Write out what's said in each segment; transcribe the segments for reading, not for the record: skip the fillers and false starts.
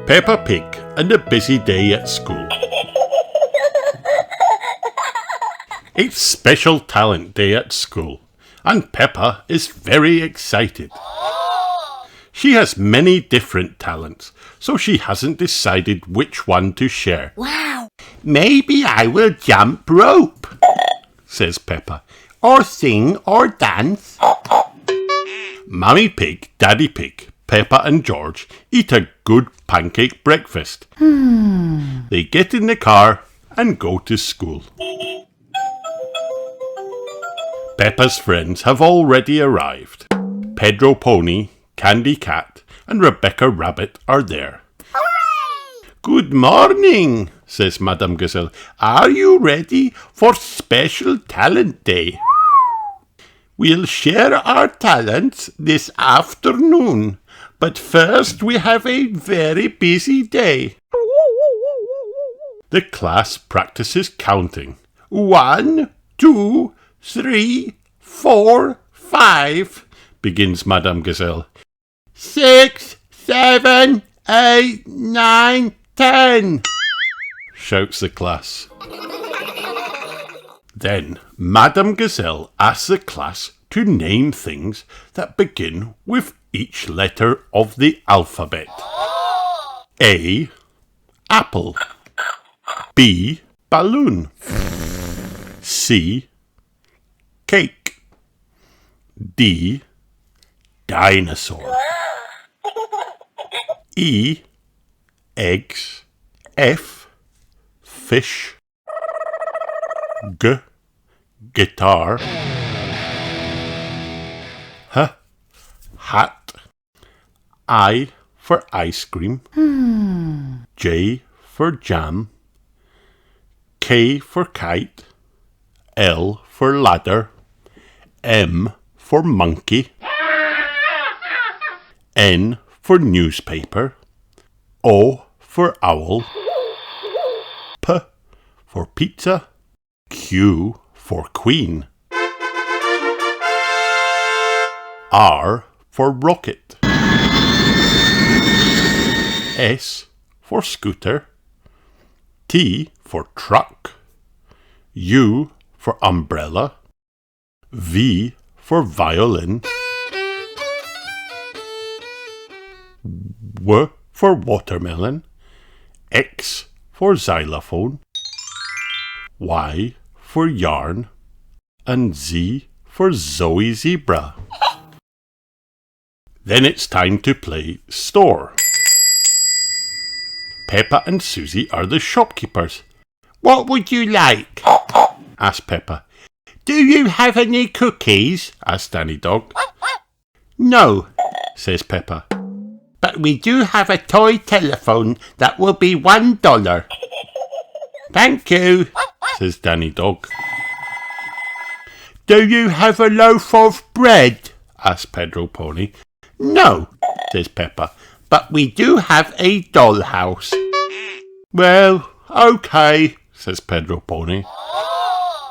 Peppa Pig and a busy day at school. It's Special Talent Day at school, and Peppa is very excited. She has many different talents, so she hasn't decided which one to share. Wow! Maybe I will jump rope, says Peppa, or sing or dance. Mummy Pig, Daddy Pig, Peppa and George eat a good pancake breakfast. They get in the car and go to school. Peppa's friends have already arrived. Pedro Pony, Candy Cat and Rebecca Rabbit are there. Hooray! Good morning, says Madame Gazelle. Are you ready for Special Talent Day? We'll share our talents this afternoon, but first we have a very busy day. The class practices counting. 1, 2, 3, 4, 5, begins Madame Gazelle. 6, 7, 8, 9, 10, shouts the class. Then Madame Gazelle asks the class to name things that begin with each letter of the alphabet. A. Apple. B. Balloon. C. Cake. D. Dinosaur. E. Eggs. F. Fish. G. Guitar. H. Hat. I for ice cream. J for jam. K for kite. L for ladder. M for monkey. N for newspaper. O for owl. P for pizza. Q for queen. R for rocket. S for scooter. T for truck. U for umbrella. V for violin. W for watermelon. X for xylophone. Y for yarn. And Z for Zoe Zebra. Then it's time to play store. Peppa and Susie are the shopkeepers. What would you like? Asked Peppa. Do you have any cookies? Asked Danny Dog. No, says Peppa. But we do have a toy telephone that will be $1. Thank you, says Danny Dog. Do you have a loaf of bread? Asked Pedro Pony. No, says Peppa, but we do have a dollhouse. Well, okay, says Pedro Pony.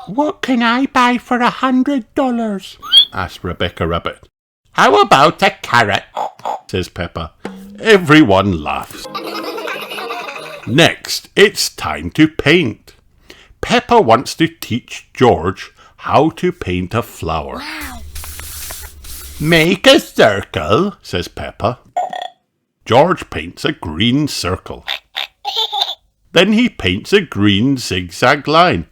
What can I buy for $100? Asked Rebecca Rabbit. How about a carrot? Says Peppa. Everyone laughs. Next, it's time to paint. Peppa wants to teach George how to paint a flower. Wow! Make a circle, says Peppa. George paints a green circle. Then he paints a green zigzag line.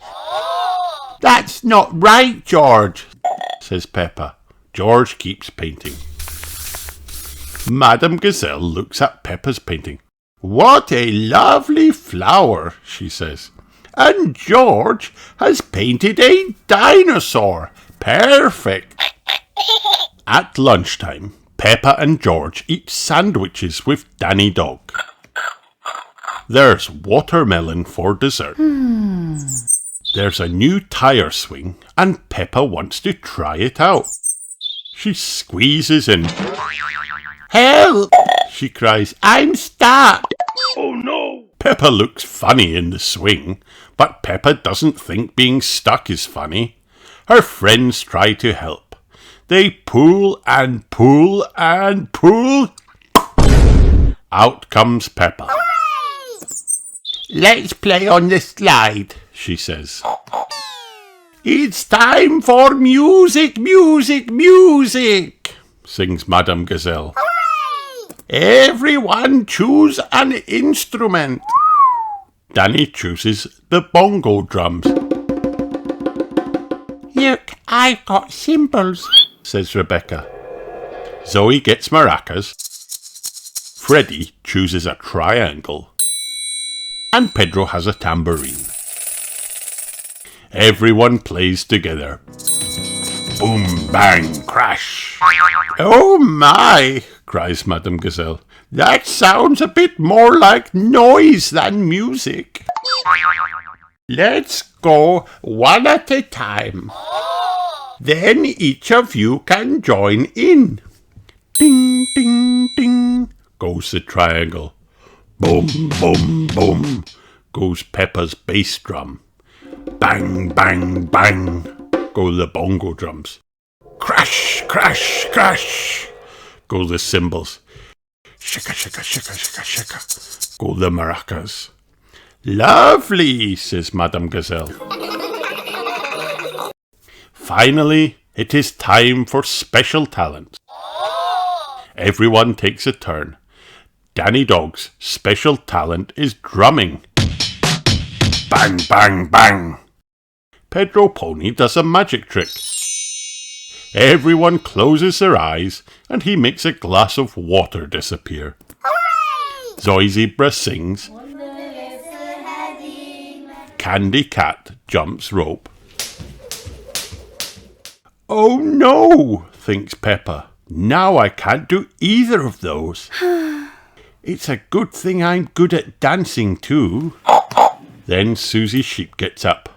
That's not right, George, says Peppa. George keeps painting. Madame Gazelle looks at Peppa's painting. What a lovely flower, she says. And George has painted a dinosaur. Perfect. At lunchtime, Peppa and George eat sandwiches with Danny Dog. There's watermelon for dessert. There's a new tire swing and Peppa wants to try it out. She squeezes in. Help! She cries. I'm stuck! Oh no! Peppa looks funny in the swing, but Peppa doesn't think being stuck is funny. Her friends try to help. They pull and pull and pull. Out comes Peppa. Let's play on the slide, she says. It's time for music, music, music, sings Madame Gazelle. Everyone choose an instrument. Danny chooses the bongo drums. Look, I've got cymbals, says Rebecca. Zoe gets maracas. Freddie chooses a triangle. And Pedro has a tambourine. Everyone plays together. Boom, bang, crash. Oh my, cries Madame Gazelle. That sounds a bit more like noise than music. Let's go one at a time. Then each of you can join in. Ding, ding, ding, goes the triangle. Boom, boom, boom, goes Peppa's bass drum. Bang, bang, bang, go the bongo drums. Crash, crash, crash, go the cymbals. Shaka, shaka, shaka, shaka, shaka, go the maracas. Lovely, says Madame Gazelle. Finally, it is time for special talent. Everyone takes a turn. Danny Dog's special talent is drumming. Bang, bang, bang. Pedro Pony does a magic trick. Everyone closes their eyes and he makes a glass of water disappear. Hooray! Zoe Zebra sings. Candy Cat jumps rope. Oh no, thinks Peppa. Now I can't do either of those. It's a good thing I'm good at dancing too. Then Susie Sheep gets up.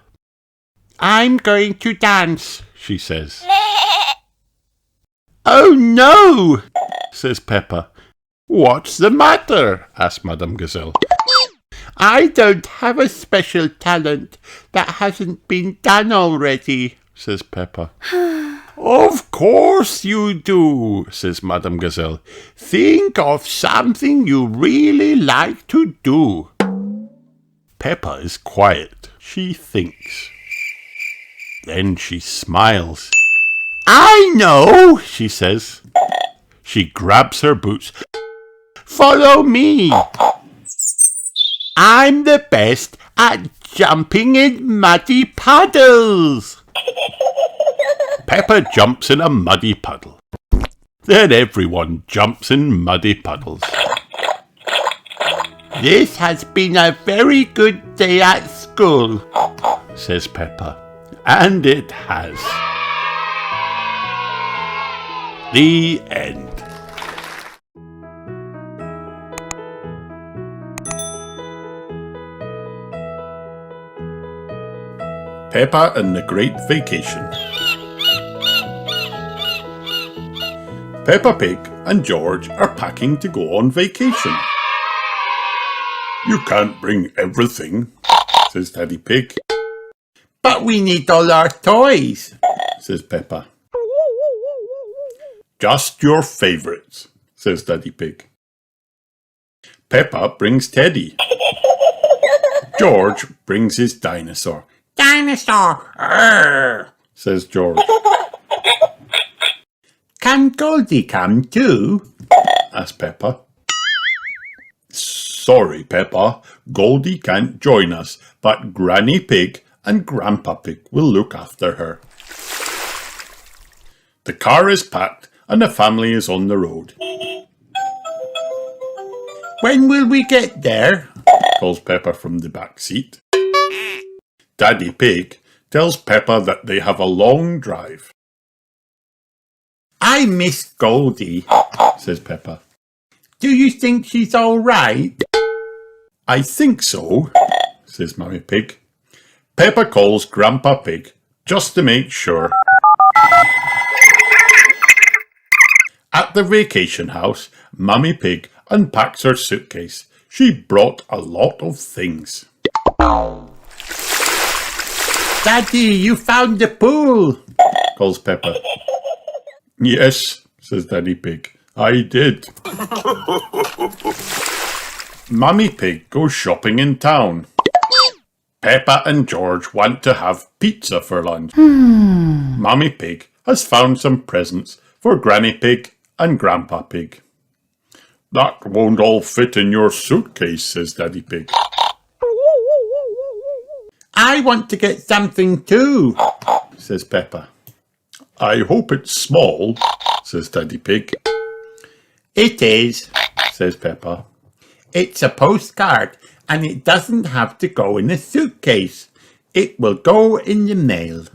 I'm going to dance, she says. Oh no, says Peppa. What's the matter? Asks Madame Gazelle. I don't have a special talent that hasn't been done already, says Peppa. Of course you do, says Madame Gazelle. Think of something you really like to do. Peppa is quiet. She thinks. Then she smiles. I know, she says. She grabs her boots. Follow me. I'm the best at jumping in muddy puddles. Peppa jumps in a muddy puddle. Then everyone jumps in muddy puddles. This has been a very good day at school, says Peppa. And it has. The end. Peppa and the Great Vacation. Peppa Pig and George are packing to go on vacation. You can't bring everything, says Daddy Pig. But we need all our toys, says Peppa. Just your favourites, says Daddy Pig. Peppa brings Teddy. George brings his dinosaur. Dinosaur, arr, says George. Can Goldie come too? asks Peppa. Sorry, Peppa, Goldie can't join us, but Granny Pig and Grandpa Pig will look after her. The car is packed and the family is on the road. When will we get there? calls Peppa from the back seat. Daddy Pig tells Peppa that they have a long drive. I miss Goldie, says Peppa. Do you think she's all right? I think so, says Mummy Pig. Peppa calls Grandpa Pig just to make sure. At the vacation house, Mummy Pig unpacks her suitcase. She brought a lot of things. Daddy, you found the pool, calls Peppa. Yes, says Daddy Pig. I did. Mummy Pig goes shopping in town. Peppa and George want to have pizza for lunch. Mummy Pig has found some presents for Granny Pig and Grandpa Pig. That won't all fit in your suitcase, says Daddy Pig. I want to get something too, says Peppa. I hope it's small, says Daddy Pig. It is, says Peppa. It's a postcard and it doesn't have to go in a suitcase. It will go in the mail.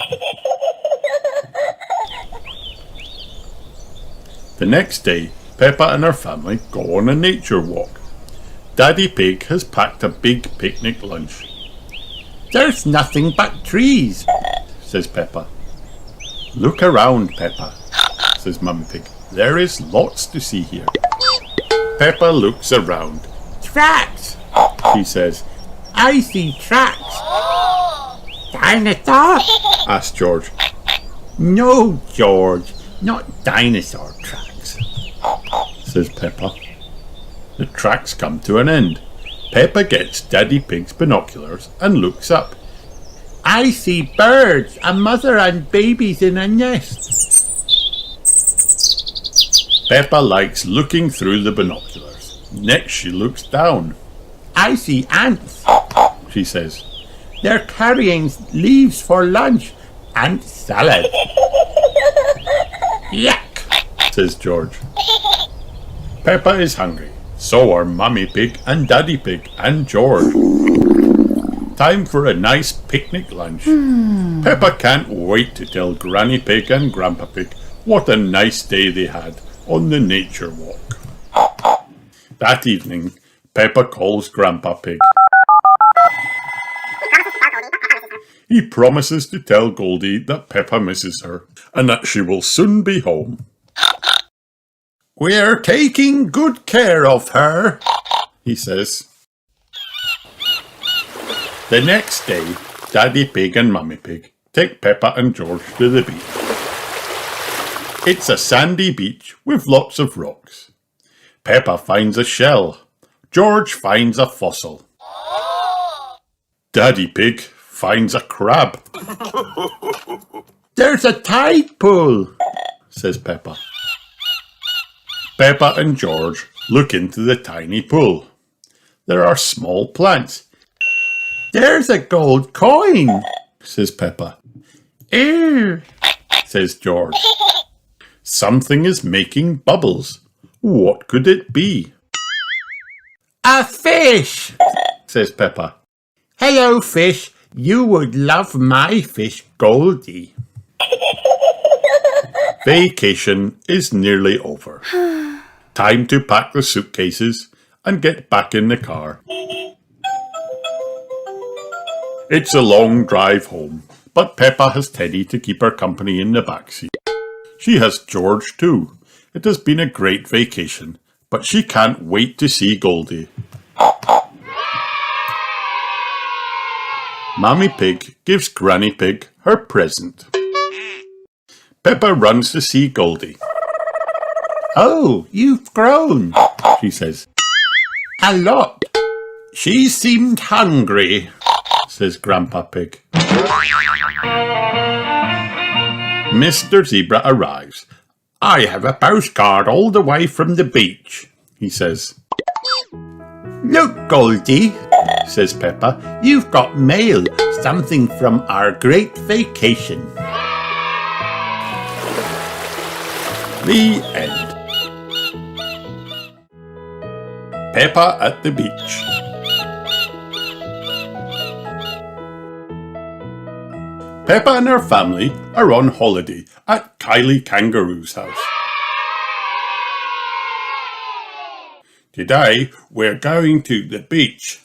The next day, Peppa and her family go on a nature walk. Daddy Pig has packed a big picnic lunch. There's nothing but trees, says Peppa. Look around, Peppa, says Mummy Pig. There is lots to see here. Peppa looks around. Tracks, she says. I see tracks. Dinosaur? asked George. No, George, not dinosaur tracks, says Peppa. The tracks come to an end. Peppa gets Daddy Pig's binoculars and looks up. I see birds, a mother and babies in a nest. Peppa likes looking through the binoculars. Next she looks down. I see ants, she says. They're carrying leaves for lunch. Ant salad. Yuck, says George. Peppa is hungry. So are Mummy Pig and Daddy Pig and George. Time for a nice picnic lunch. Peppa can't wait to tell Granny Pig and Grandpa Pig what a nice day they had on the nature walk. That evening, Peppa calls Grandpa Pig. He promises to tell Goldie that Peppa misses her and that she will soon be home. We're taking good care of her, he says. The next day, Daddy Pig and Mummy Pig take Peppa and George to the beach. It's a sandy beach with lots of rocks. Peppa finds a shell. George finds a fossil. Daddy Pig finds a crab. There's a tide pool, says Peppa. Peppa and George look into the tiny pool. There are small plants. There's a gold coin, says Peppa. Ew, says George. Something is making bubbles. What could it be? A fish, says Peppa. Hello, fish. You would love my fish, Goldie. Vacation is nearly over. Time to pack the suitcases and get back in the car. It's a long drive home, but Peppa has Teddy to keep her company in the backseat. She has George too. It has been a great vacation, but she can't wait to see Goldie. Mummy Pig gives Granny Pig her present. Peppa runs to see Goldie. Oh, you've grown, she says. A lot. She seemed hungry, says Grandpa Pig. Mr. Zebra arrives. I have a postcard all the way from the beach, he says. Look, Goldie, says Peppa, you've got mail, something from our great vacation. The end. Peppa at the beach. Peppa and her family are on holiday at Kylie Kangaroo's house. Today we're going to the beach,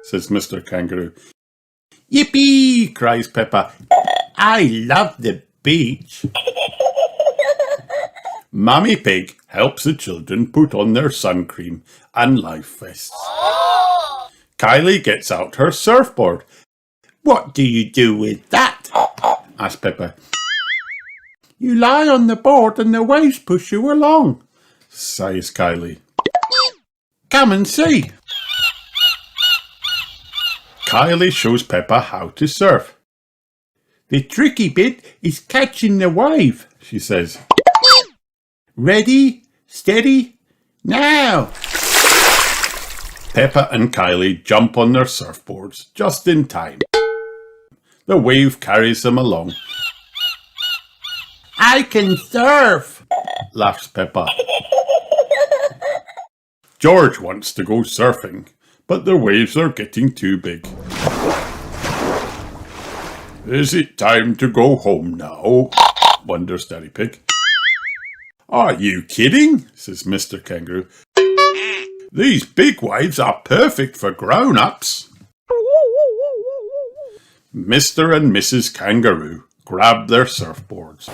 says Mr. Kangaroo. Yippee, cries Peppa. I love the beach. Mummy Pig helps the children put on their sun cream and life vests. Kylie gets out her surfboard. What do you do with that? Asks Peppa. You lie on the board and the waves push you along, sighs Kylie. Come and see. Kylie shows Peppa how to surf. The tricky bit is catching the wave, she says. Ready, steady, now. Peppa and Kylie jump on their surfboards just in time. The wave carries them along. I can surf, laughs Peppa. George wants to go surfing, but the waves are getting too big. Is it time to go home now? Wonders Daddy Pig. Are you kidding? Says Mr. Kangaroo. These big waves are perfect for grown-ups. Mr. and Mrs. Kangaroo grab their surfboards.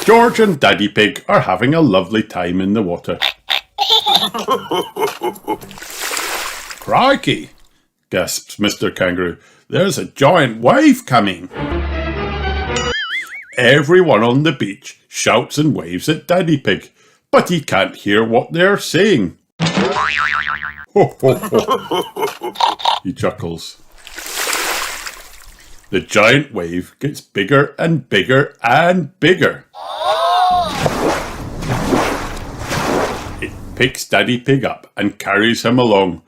George and Daddy Pig are having a lovely time in the water. Crikey, gasps Mr. Kangaroo. There's a giant wave coming. Everyone on the beach shouts and waves at Daddy Pig, but he can't hear what they're saying. Ho, ho, ho. He chuckles. The giant wave gets bigger and bigger and bigger. It picks Daddy Pig up and carries him along.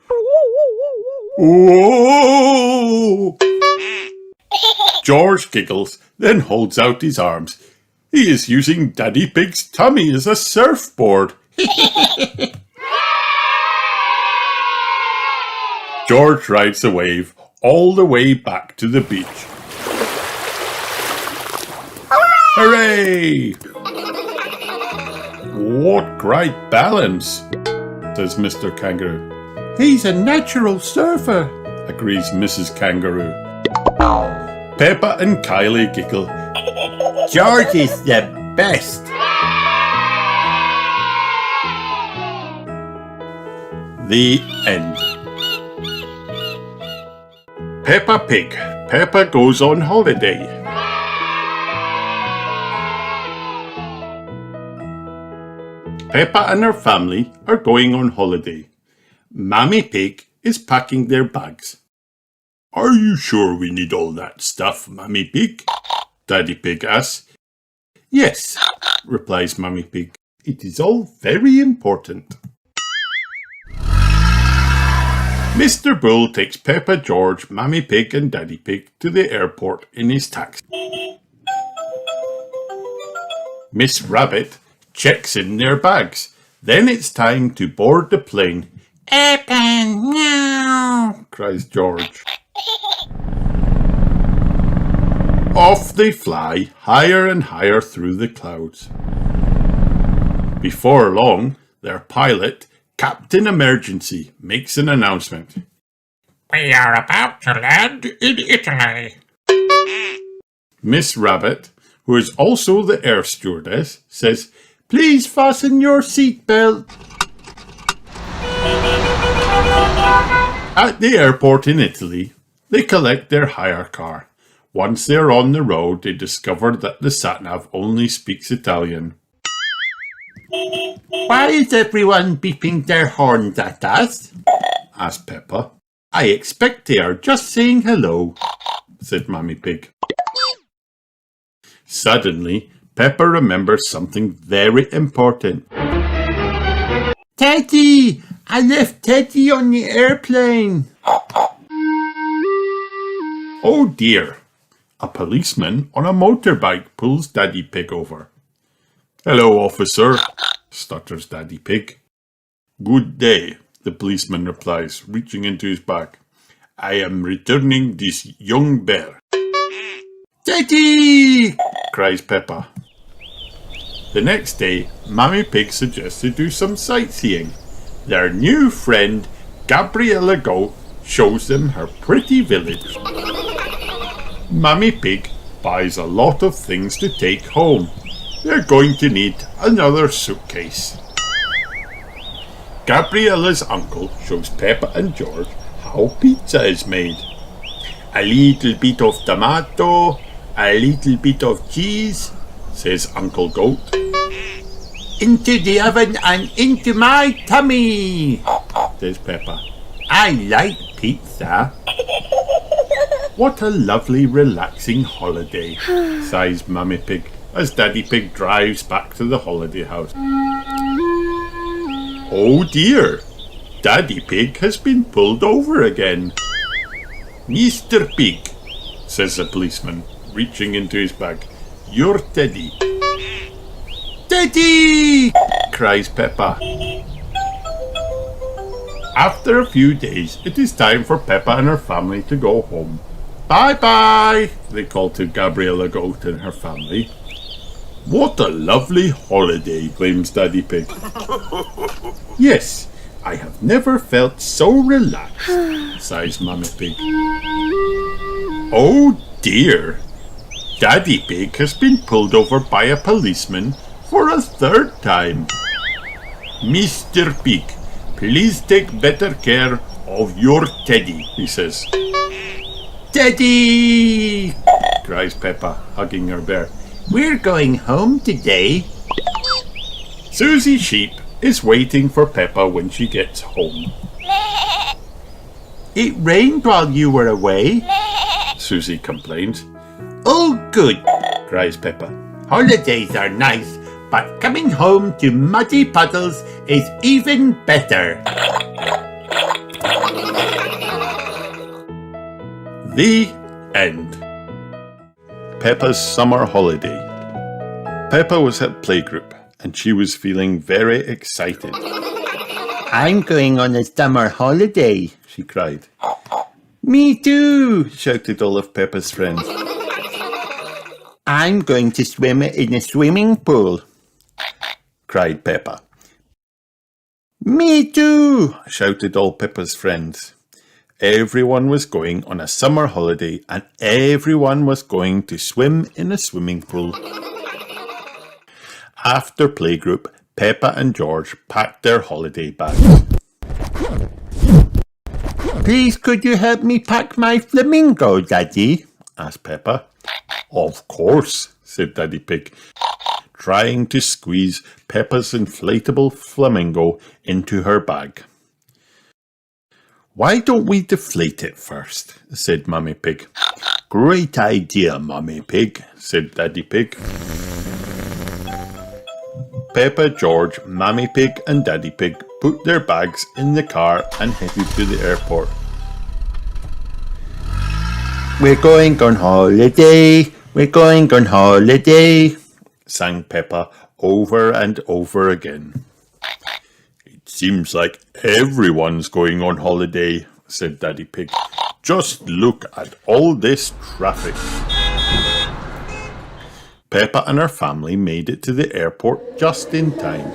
Whoa! George giggles, then holds out his arms. He is using Daddy Pig's tummy as a surfboard. George rides the wave all the way back to the beach. Hooray! What great balance, says Mr. Kangaroo. He's a natural surfer, agrees Mrs. Kangaroo. Peppa and Kylie giggle. George is the best. The end. Peppa Pig. Peppa goes on holiday. Peppa and her family are going on holiday. Mammy Pig is packing their bags. Are you sure we need all that stuff, Mammy Pig? Daddy Pig asks. Yes, replies Mammy Pig. It is all very important. Mr. Bull takes Peppa, George, Mammy Pig and Daddy Pig to the airport in his taxi. Miss Rabbit checks in their bags. Then it's time to board the plane. Airplane now, cries George. Off they fly, higher and higher through the clouds. Before long, their pilot, Captain Emergency, makes an announcement. We are about to land in Italy. Miss Rabbit, who is also the air stewardess, says, Please fasten your seatbelt. At the airport in Italy, they collect their hire car. Once they're on the road, they discover that the sat-nav only speaks Italian. Why is everyone beeping their horns at us? asked Peppa. I expect they are just saying hello, said Mammy Pig. Suddenly, Peppa remembers something very important. Teddy! I left Teddy on the airplane. Oh dear! A policeman on a motorbike pulls Daddy Pig over. Hello, officer, stutters Daddy Pig. Good day, the policeman replies, reaching into his bag. I am returning this young bear. Teddy! Cries Peppa. The next day, Mammy Pig suggests they do some sightseeing. Their new friend, Gabriella Goat, shows them her pretty village. Mammy Pig buys a lot of things to take home. They're going to need another suitcase. Gabriella's uncle shows Peppa and George how pizza is made. A little bit of tomato, a little bit of cheese, says Uncle Goat. Into the oven and into my tummy, says Peppa. I like pizza. What a lovely, relaxing holiday, sighs Mummy Pig as Daddy Pig drives back to the holiday house. Oh dear, Daddy Pig has been pulled over again. Mr. Pig, says the policeman, reaching into his bag. Your Teddy. Teddy! Cries Peppa. After a few days, it is time for Peppa and her family to go home. Bye-bye, they call to Gabriella Goat and her family. What a lovely holiday, claims Daddy Pig. Yes, I have never felt so relaxed, sighs Mummy Pig. Oh dear, Daddy Pig has been pulled over by a policeman for a third time. Mr. Pig, please take better care of your Teddy, he says. Teddy! Cries Peppa, hugging her bear. We're going home today. Susie Sheep is waiting for Peppa when she gets home. It rained while you were away, Susie complains. Oh good, cries Peppa. Holidays are nice, but coming home to muddy puddles is even better. The end. Peppa's summer holiday. Peppa was at playgroup and she was feeling very excited. I'm going on a summer holiday, she cried. Me too, shouted all of Peppa's friends. I'm going to swim in a swimming pool, cried Peppa. Me too, shouted all Peppa's friends. Everyone was going on a summer holiday and everyone was going to swim in a swimming pool. After playgroup, Peppa and George packed their holiday bags. Please could you help me pack my flamingo, Daddy? Asked Peppa. Of course, said Daddy Pig, trying to squeeze Peppa's inflatable flamingo into her bag. Why don't we deflate it first? Said Mummy Pig. Great idea, Mummy Pig, said Daddy Pig. Peppa, George, Mummy Pig and Daddy Pig put their bags in the car and headed to the airport. We're going on holiday, we're going on holiday, sang Peppa over and over again. It seems like everyone's going on holiday, said Daddy Pig. Just look at all this traffic. Peppa and her family made it to the airport just in time.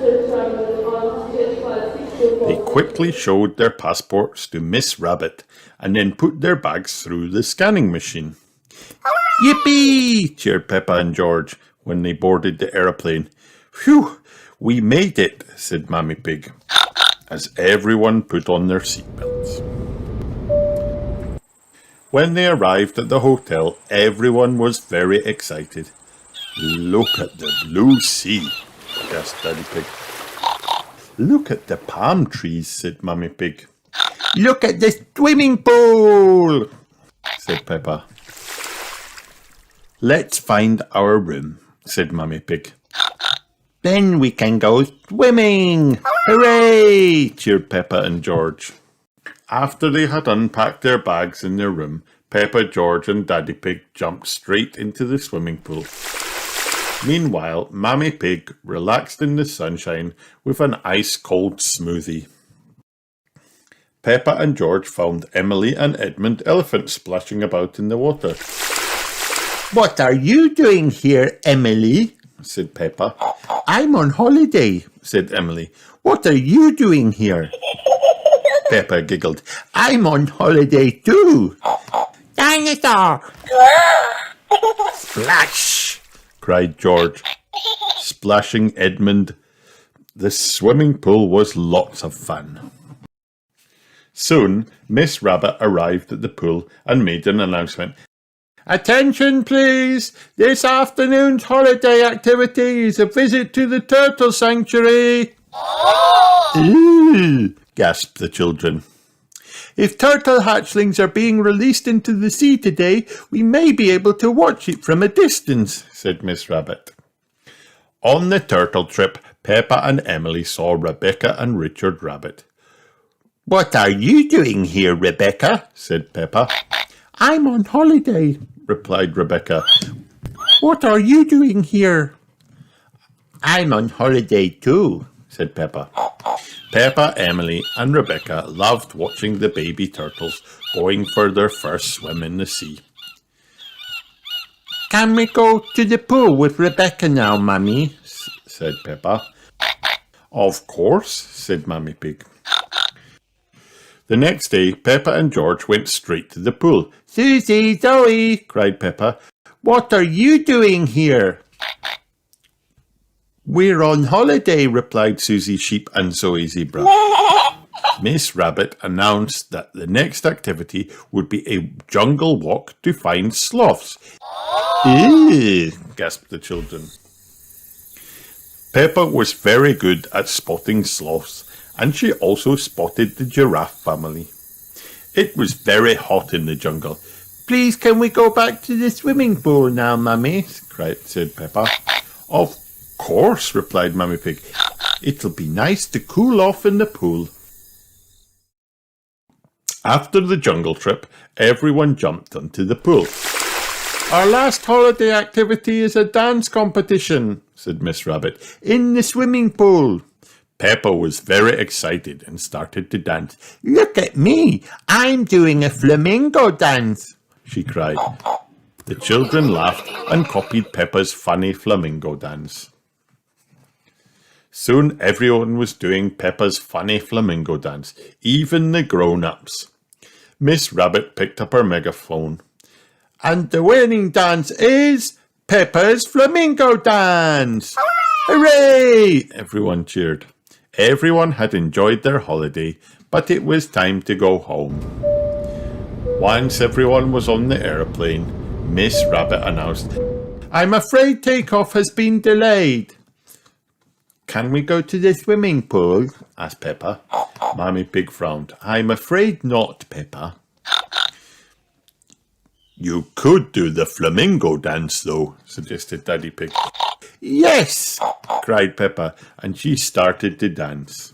They quickly showed their passports to Miss Rabbit and then put their bags through the scanning machine. Yippee! Cheered Peppa and George when they boarded the aeroplane. Phew! We made it, said Mummy Pig, as everyone put on their seatbelts. When they arrived at the hotel, everyone was very excited. Look at the blue sea, gasped Daddy Pig. Look at the palm trees, said Mummy Pig. Look at the swimming pool, said Peppa. Let's find our room, said Mummy Pig. Then we can go swimming! Hooray! Cheered Peppa and George. After they had unpacked their bags in their room, Peppa, George and Daddy Pig jumped straight into the swimming pool. Meanwhile, Mummy Pig relaxed in the sunshine with an ice-cold smoothie. Peppa and George found Emily and Edmund Elephant splashing about in the water. What are you doing here, Emily? Said Peppa. I'm on holiday, said Emily. What are you doing here? Peppa giggled. I'm on holiday too. Dinosaur! Splash! Cried George, splashing Edmund. The swimming pool was lots of fun. Soon, Miss Rabbit arrived at the pool and made an announcement. Attention, please. This afternoon's holiday activity is a visit to the turtle sanctuary. Ooh, gasped the children. If turtle hatchlings are being released into the sea today, we may be able to watch it from a distance, said Miss Rabbit. On the turtle trip, Peppa and Emily saw Rebecca and Richard Rabbit. What are you doing here, Rebecca? Said Peppa. I'm on holiday, replied Rebecca. What are you doing here? I'm on holiday too, said Peppa. Peppa, Emily and Rebecca loved watching the baby turtles going for their first swim in the sea. Can we go to the pool with Rebecca now, Mummy? Said Peppa. Of course, said Mummy Pig. The next day, Peppa and George went straight to the pool. Susie, Zoe, cried Peppa. What are you doing here? We're on holiday, replied Susie Sheep and Zoe Zebra. Miss Rabbit announced that the next activity would be a jungle walk to find sloths. Ew, gasped the children. Peppa was very good at spotting sloths, and she also spotted the giraffe family. It was very hot in the jungle. Please, can we go back to the swimming pool now, Mummy? Said Peppa. Of course, replied Mummy Pig. It'll be nice to cool off in the pool. After the jungle trip, everyone jumped onto the pool. Our last holiday activity is a dance competition, said Miss Rabbit, in the swimming pool. Peppa was very excited and started to dance. Look at me, I'm doing a flamingo dance, she cried. The children laughed and copied Peppa's funny flamingo dance. Soon everyone was doing Peppa's funny flamingo dance, even the grown-ups. Miss Rabbit picked up her megaphone. And the winning dance is Peppa's flamingo dance! Hooray! Everyone cheered. Everyone had enjoyed their holiday, but it was time to go home. Once everyone was on the aeroplane, Miss Rabbit announced, I'm afraid takeoff has been delayed. Can we go to the swimming pool? Asked Peppa. Mummy Pig frowned. I'm afraid not, Peppa. You could do the flamingo dance, though, suggested Daddy Pig. Yes, cried Peppa, and she started to dance.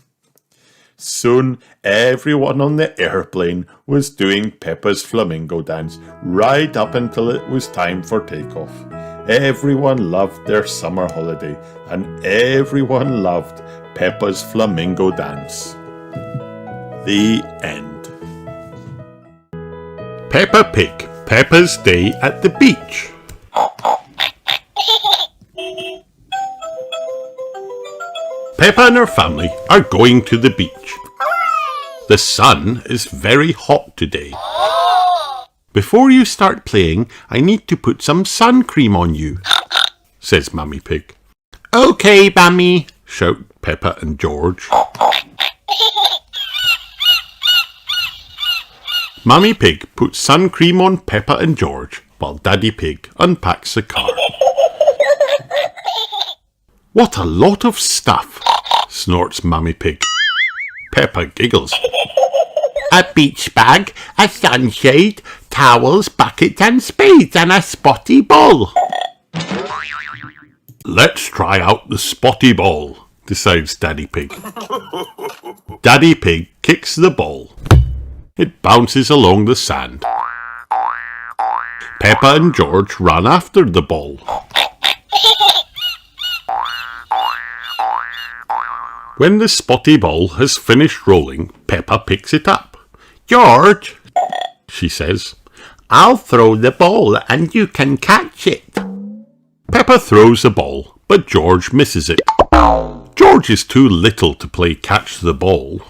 Soon everyone on the airplane was doing Peppa's flamingo dance right up until it was time for takeoff. Everyone loved their summer holiday, and everyone loved Peppa's flamingo dance. The end. Peppa Pig, Peppa's Day at the Beach. Peppa and her family are going to the beach. The sun is very hot today. Before you start playing, I need to put some sun cream on you, says Mummy Pig. Okay, Mummy, shout Peppa and George. Mummy Pig puts sun cream on Peppa and George while Daddy Pig unpacks the car. What a lot of stuff, snorts Mummy Pig. Peppa giggles. A beach bag, a sunshade, towels, buckets and spades and a spotty ball. Let's try out the spotty ball, decides Daddy Pig. Daddy Pig kicks the ball. It bounces along the sand. Peppa and George run after the ball. When the spotty ball has finished rolling, Peppa picks it up. George, she says, I'll throw the ball and you can catch it. Peppa throws the ball, but George misses it. George is too little to play catch the ball.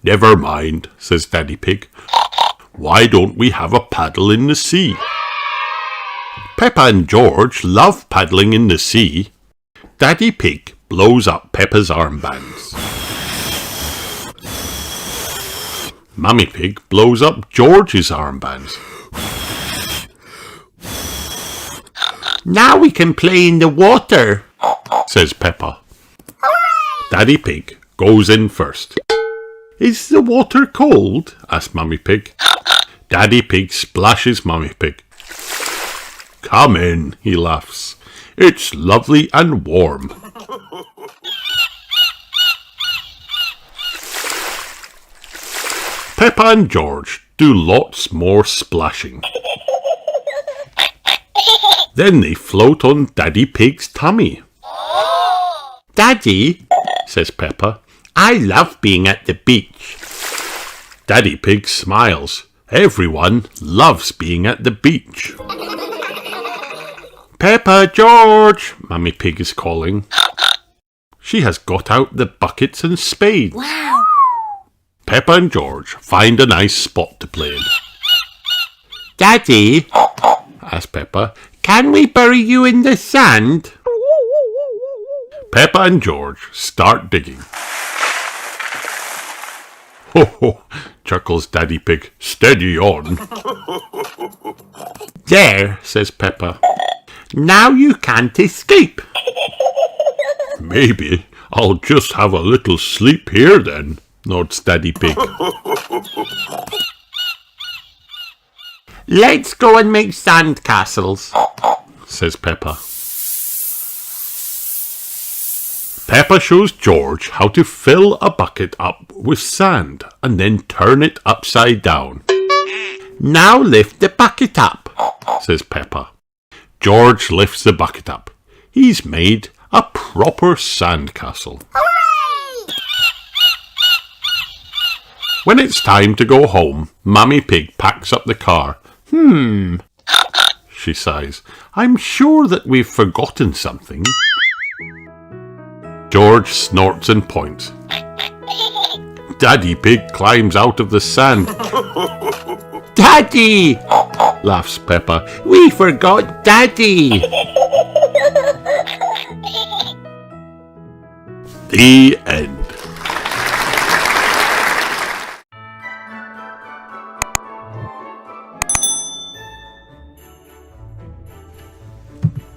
Never mind, says Daddy Pig. Why don't we have a paddle in the sea? Peppa and George love paddling in the sea. Daddy Pig blows up Peppa's armbands. Mummy Pig blows up George's armbands. Now we can play in the water, says Peppa. Daddy Pig goes in first. Is the water cold? asks Mummy Pig. Daddy Pig splashes Mummy Pig. Come in, he laughs. It's lovely and warm. Peppa and George do lots more splashing. Then they float on Daddy Pig's tummy. Daddy, says Peppa, I love being at the beach. Daddy Pig smiles. Everyone loves being at the beach. Peppa, George, Mummy Pig is calling. She has got out the buckets and spade. Wow! Peppa and George find a nice spot to play in. Daddy, asks Peppa, can we bury you in the sand? Peppa and George start digging. Ho ho, chuckles Daddy Pig. Steady on. There, says Peppa. Now you can't escape. Maybe I'll just have a little sleep here then, nods Daddy Pig. Let's go and make sand castles, says Peppa. Peppa shows George how to fill a bucket up with sand and then turn it upside down. Now lift the bucket up, says Peppa. George lifts the bucket up. He's made a proper sand castle. When it's time to go home, Mummy Pig packs up the car. She sighs. I'm sure that we've forgotten something. George snorts and points. Daddy Pig climbs out of the sand. Daddy! laughs Peppa. We forgot Daddy! The end.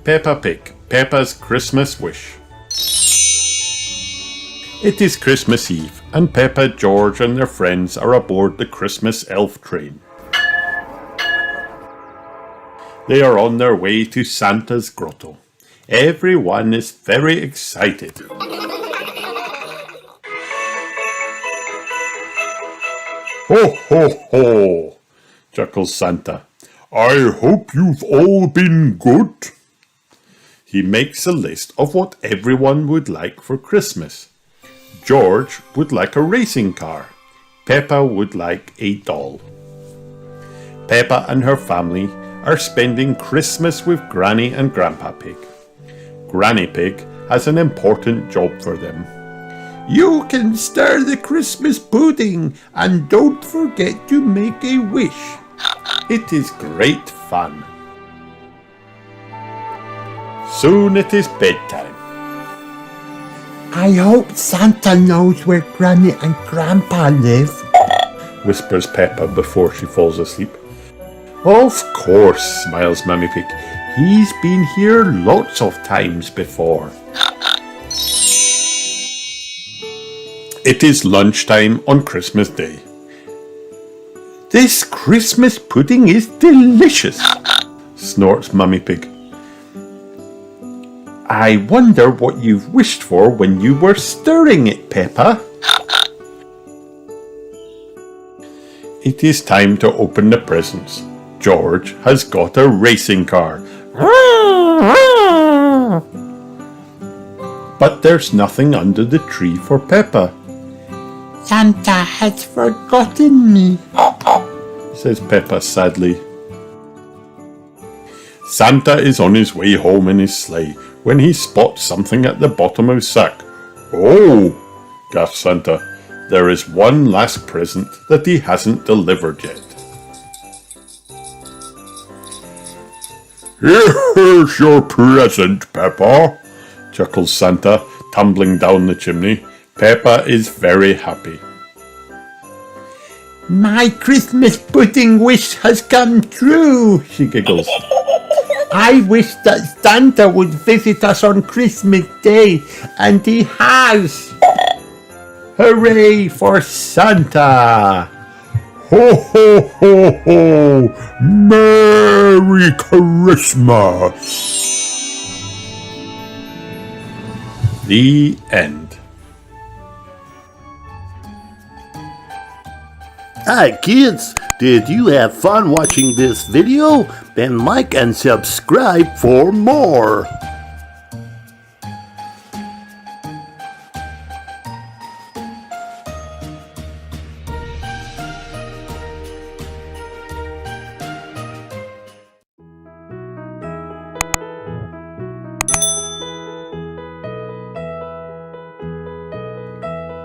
Peppa Pig, Peppa's Christmas Wish. It is Christmas Eve, and Peppa, George and their friends are aboard the Christmas elf train. They are on their way to Santa's grotto. Everyone is very excited. Ho, ho, ho, chuckles Santa. I hope you've all been good. He makes a list of what everyone would like for Christmas. George would like a racing car. Peppa would like a doll. Peppa and her family are spending Christmas with Granny and Grandpa Pig. Granny Pig has an important job for them. You can stir the Christmas pudding and don't forget to make a wish. It is great fun. Soon it is bedtime. I hope Santa knows where Granny and Grandpa live, whispers Peppa before she falls asleep. Of course, smiles Mummy Pig. He's been here lots of times before. It is lunchtime on Christmas Day. This Christmas pudding is delicious, snorts Mummy Pig. I wonder what you've wished for when you were stirring it, Peppa. It is time to open the presents. George has got a racing car. But there's nothing under the tree for Peppa. Santa has forgotten me, says Peppa sadly. Santa is on his way home in his sleigh when he spots something at the bottom of his sack. Oh, gasps Santa. There is one last present that he hasn't delivered yet. Here's your present, Peppa, chuckles Santa, tumbling down the chimney. Peppa is very happy. My Christmas pudding wish has come true, she giggles. I wish that Santa would visit us on Christmas Day, and he has. Hooray for Santa! Ho ho ho ho! Merry Christmas! The end. Hi kids, did you have fun watching this video? Then like and subscribe for more.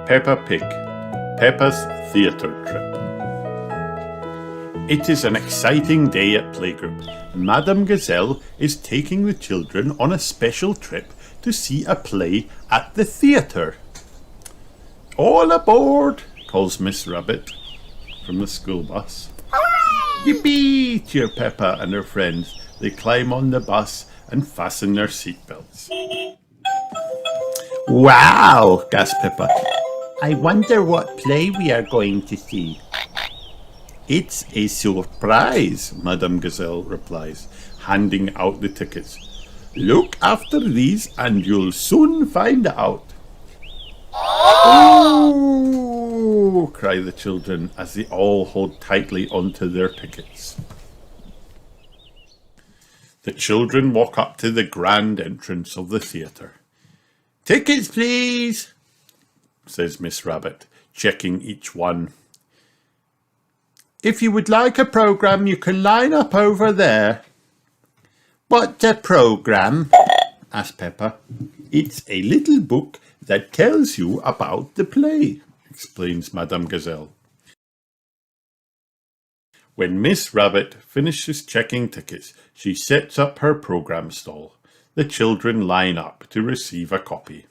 Peppa Pig Peppa's theatre trip. It is an exciting day at playgroup. Madame Gazelle is taking the children on a special trip to see a play at the theatre. All aboard, calls Miss Rabbit from the school bus. Yippee, cheer Peppa and her friends. They climb on the bus and fasten their seatbelts. Wow, gasped Peppa. I wonder what play we are going to see. It's a surprise, Madame Gazelle replies, handing out the tickets. Look after these and you'll soon find out. Oh! Cry the children as they all hold tightly onto their tickets. The children walk up to the grand entrance of the theatre. Tickets, please, says Miss Rabbit, checking each one. If you would like a programme, you can line up over there. What's a programme? asked Peppa. It's a little book that tells you about the play, explains Madame Gazelle. When Miss Rabbit finishes checking tickets, she sets up her programme stall. The children line up to receive a copy.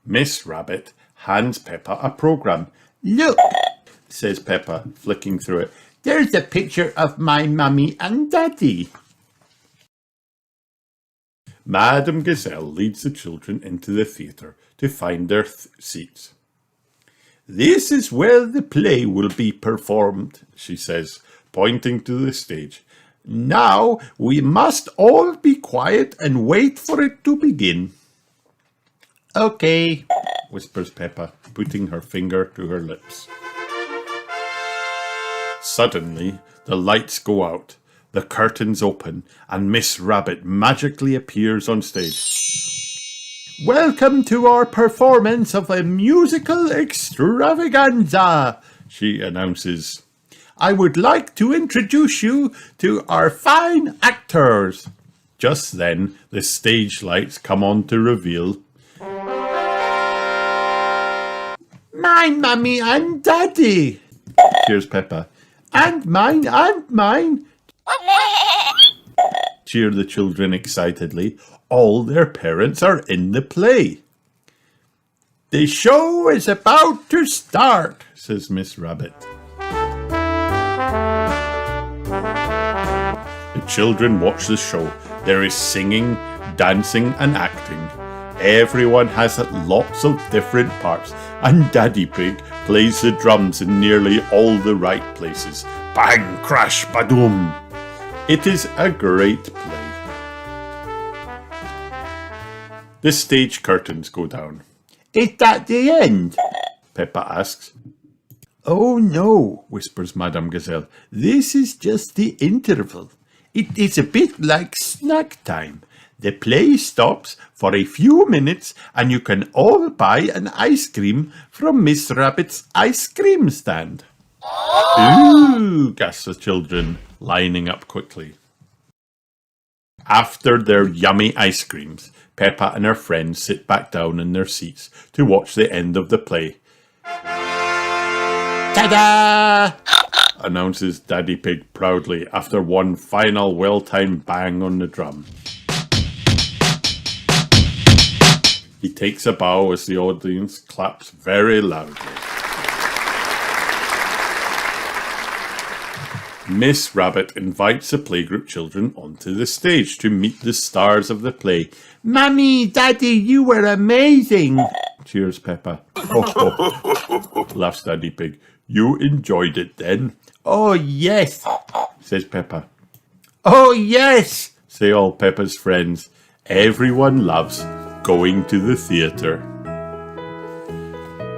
Miss Rabbit hands Peppa a programme. Look, says Peppa, flicking through it. There's a picture of my mummy and daddy. Madame Gazelle leads the children into the theatre to find their seats. This is where the play will be performed, she says, pointing to the stage. Now we must all be quiet and wait for it to begin. Okay, whispers Peppa, putting her finger to her lips. Suddenly, the lights go out, the curtains open, and Miss Rabbit magically appears on stage. Welcome to our performance of a musical extravaganza, she announces. I would like to introduce you to our fine actors. Just then, the stage lights come on to reveal my mummy and daddy, cheers Peppa. And mine, cheer the children excitedly. All their parents are in the play. The show is about to start, says Miss Rabbit. The children watch the show. There is singing, dancing and acting. Everyone has lots of different parts, and Daddy Pig plays the drums in nearly all the right places. Bang, crash, badoom. It is a great play. The stage curtains go down. Is that the end? Peppa asks. Oh no, whispers Madame Gazelle. This is just the interval. It is a bit like snack time. The play stops for a few minutes and you can all buy an ice cream from Miss Rabbit's ice cream stand. Ooh, gasp the children, lining up quickly. After their yummy ice creams, Peppa and her friends sit back down in their seats to watch the end of the play. Ta-da! Announces Daddy Pig proudly after one final well-timed bang on the drum. He takes a bow as the audience claps very loudly. Miss Rabbit invites the playgroup children onto the stage to meet the stars of the play. Mummy, Daddy, you were amazing. Cheers, Peppa. Ho, laughs Daddy Pig. You enjoyed it then? Oh, yes. Says Peppa. Oh, yes. Say all Peppa's friends. Everyone loves going to the theatre.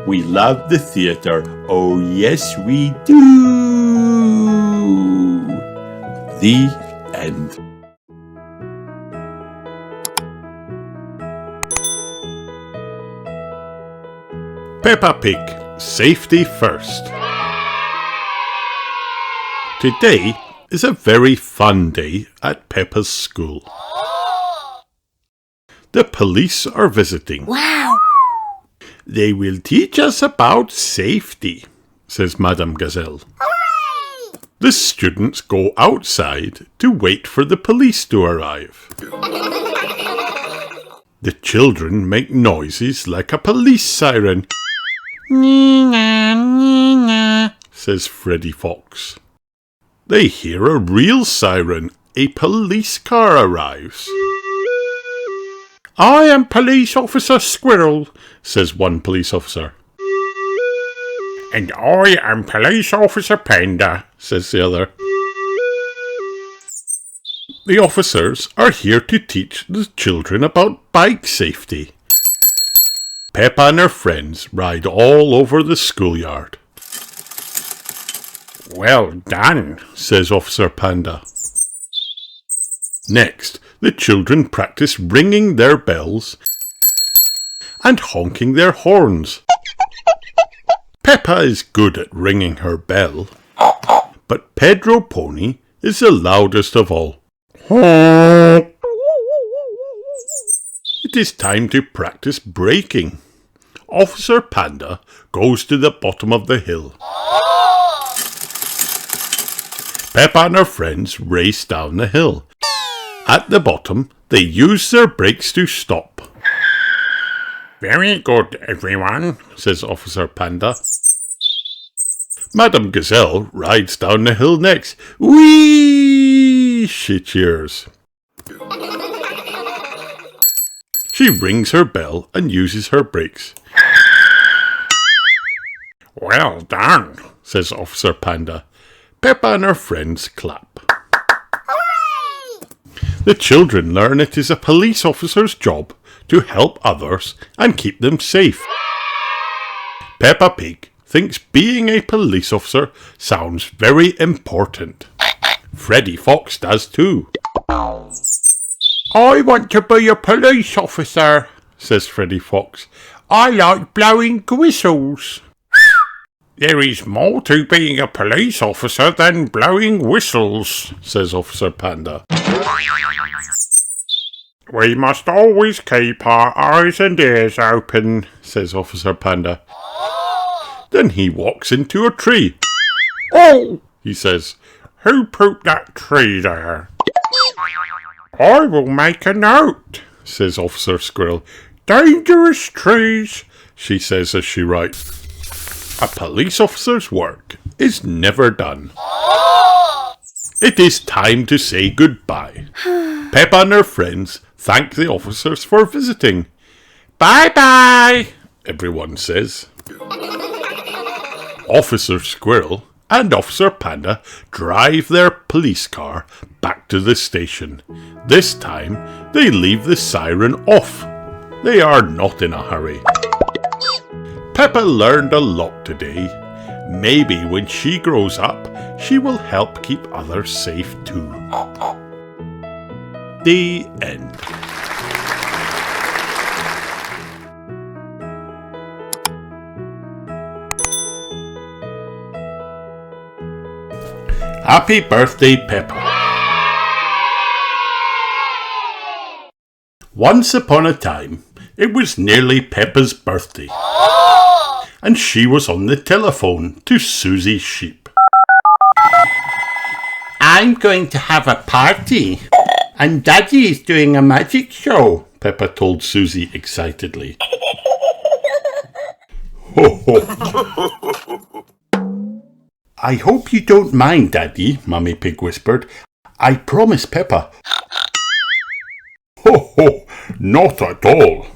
We love the theatre. Oh, yes, we do. The end. Peppa Pig, safety first. Today is a very fun day at Peppa's school. The police are visiting. Wow! They will teach us about safety, says Madame Gazelle. Hooray! The students go outside to wait for the police to arrive. The children make noises like a police siren. Nina, Nina, says Freddy Fox. They hear a real siren. A police car arrives. I am Police Officer Squirrel, says one police officer. And I am Police Officer Panda, says the other. The officers are here to teach the children about bike safety. Peppa and her friends ride all over the schoolyard. Well done, says Officer Panda. Next, the children practice ringing their bells and honking their horns. Peppa is good at ringing her bell, but Pedro Pony is the loudest of all. It is time to practice braking. Officer Panda goes to the bottom of the hill. Peppa and her friends race down the hill. At the bottom, they use their brakes to stop. Very good, everyone, says Officer Panda. Madame Gazelle rides down the hill next. Whee! She cheers. She rings her bell and uses her brakes. Well done, says Officer Panda. Peppa and her friends clap. The children learn it is a police officer's job to help others and keep them safe. Peppa Pig thinks being a police officer sounds very important. Freddy Fox does too. I want to be a police officer, says Freddy Fox. I like blowing whistles. There is more to being a police officer than blowing whistles, says Officer Panda. We must always keep our eyes and ears open, says Officer Panda. Then he walks into a tree. Oh, he says, who put that tree there? I will make a note, says Officer Squirrel. Dangerous trees, she says as she writes. A police officer's work is never done. It is time to say goodbye. Peppa and her friends thank the officers for visiting. Bye-bye, everyone says. Officer Squirrel and Officer Panda drive their police car back to the station. This time, they leave the siren off. They are not in a hurry. Peppa learned a lot today. Maybe when she grows up, she will help keep others safe too. The end. Happy birthday, Peppa. Once upon a time, it was nearly Peppa's birthday. And she was on the telephone to Susie's sheep. I'm going to have a party, and Daddy is doing a magic show, Peppa told Susie excitedly. Ho ho. I hope you don't mind, Daddy, Mummy Pig whispered. I promise Peppa. Ho ho, not at all,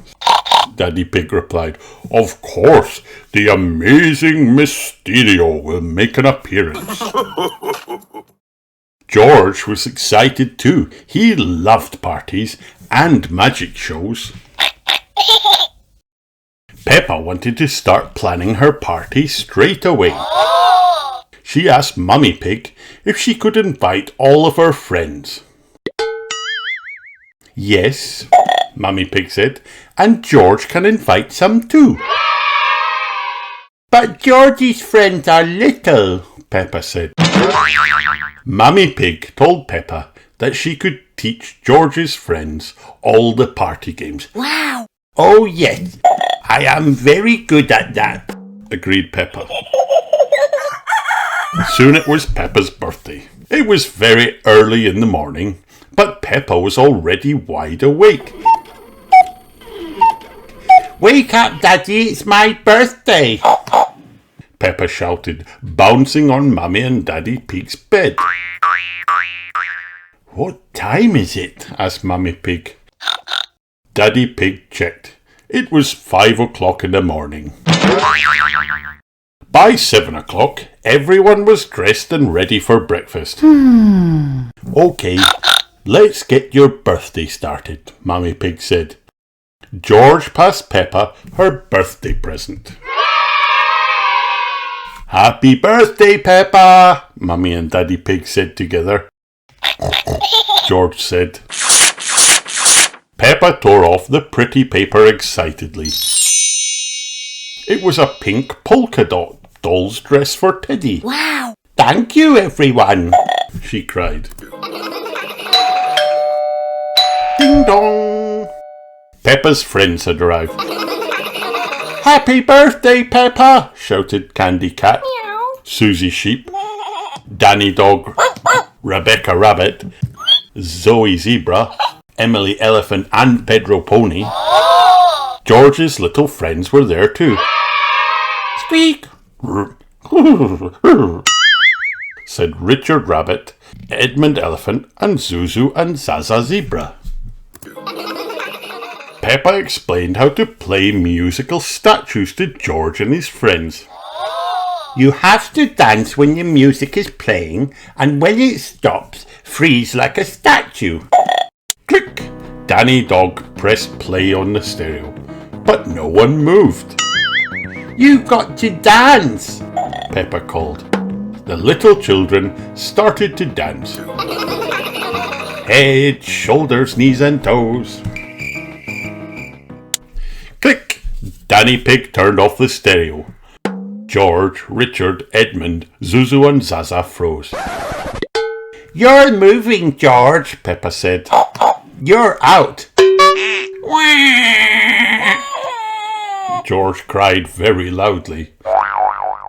Daddy Pig replied. Of course, the amazing Mysterio will make an appearance. George was excited too. He loved parties and magic shows. Peppa wanted to start planning her party straight away. She asked Mummy Pig if she could invite all of her friends. Yes, Mummy Pig said, and George can invite some too. But George's friends are little, Peppa said. Mummy Pig told Peppa that she could teach George's friends all the party games. Wow! Oh yes, I am very good at that, agreed Peppa. Soon it was Peppa's birthday. It was very early in the morning, but Peppa was already wide awake. Wake up, Daddy, it's my birthday, Peppa shouted, bouncing on Mummy and Daddy Pig's bed. What time is it? Asked Mummy Pig. Daddy Pig checked. It was 5 o'clock in the morning. By 7 o'clock, everyone was dressed and ready for breakfast. Okay, let's get your birthday started, Mummy Pig said. George passed Peppa her birthday present. Happy birthday, Peppa, Mummy and Daddy Pig said together. George said. Peppa tore off the pretty paper excitedly. It was a pink polka dot doll's dress for Teddy. Wow! Thank you, everyone, she cried. Ding dong! Peppa's friends had arrived. Happy birthday, Peppa! Shouted Candy Cat, Susie Sheep, Danny Dog, Rebecca Rabbit, Zoe Zebra, Emily Elephant and Pedro Pony. George's little friends were there too. Squeak! said Richard Rabbit, Edmund Elephant and Zuzu and Zaza Zebra. Peppa explained how to play musical statues to George and his friends. You have to dance when the music is playing, and when it stops, freeze like a statue. Click! Danny Dog pressed play on the stereo, but no one moved. You got to dance, Peppa called. The little children started to dance. Head, shoulders, knees and toes. Click! Danny Pig turned off the stereo. George, Richard, Edmund, Zuzu and Zaza froze. You're moving, George, Peppa said. You're out. George cried very loudly.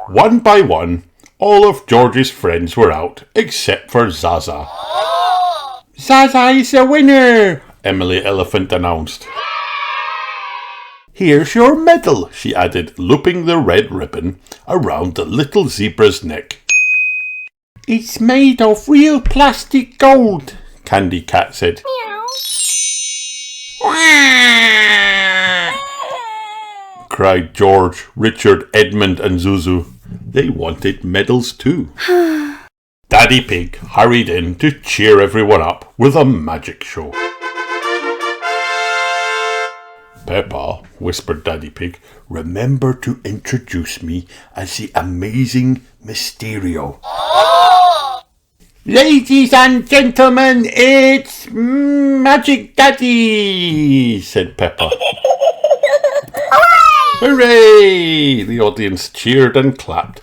One by one, all of George's friends were out, except for Zaza. Zaza is the winner, Emily Elephant announced. Here's your medal, she added, looping the red ribbon around the little zebra's neck. It's made of real plastic gold, Candy Cat said. Cried George, Richard, Edmund and Zuzu. They wanted medals too. Daddy Pig hurried in to cheer everyone up with a magic show. Peppa, whispered Daddy Pig, remember to introduce me as the amazing Mysterio. Ladies and gentlemen, it's Magic Daddy, said Peppa. Hooray! The audience cheered and clapped.